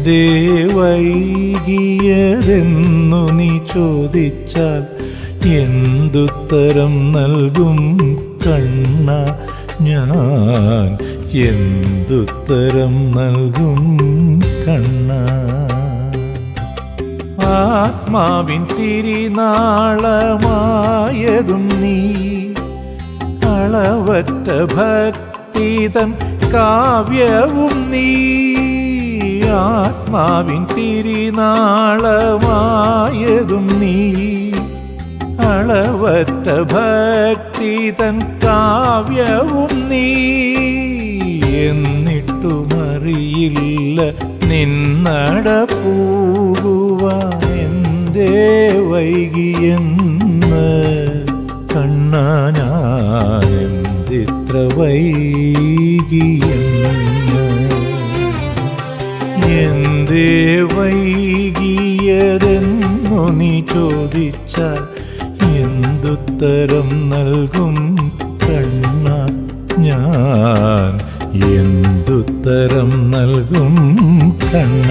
എന്തേ വൈകിയതെന്നു നീ ചോദിച്ചാൽ എന്തുത്തരം നൽകും കണ്ണ ഞാൻ? എന്തുത്തരം നൽകും കണ്ണ? ആത്മാവിൻ തിരിനാളമായതും നീ, അളവറ്റ ഭക്തിതൻ കാവ്യവും നീ. ആത്മാവിൻ തിരിനാളമായതും നീ, അളവറ്റ ഭക്തിതൻ കാവ്യവും നീ. എന്നിട്ടുമറിയില്ല നിന്നട പോകുവാൻ എന്തേ വൈകിയെന്ന് കണ്ണ ഞാൻ? എന്തിത്ര വൈകിയെന്ന്? എന്തേ വൈകിയതെന്നു നീ ചോദിച്ചാൽ എന്തുത്തരം നൽകും കണ്ണ ഞാൻ? എന്തുത്തരം നൽകും കണ്ണ?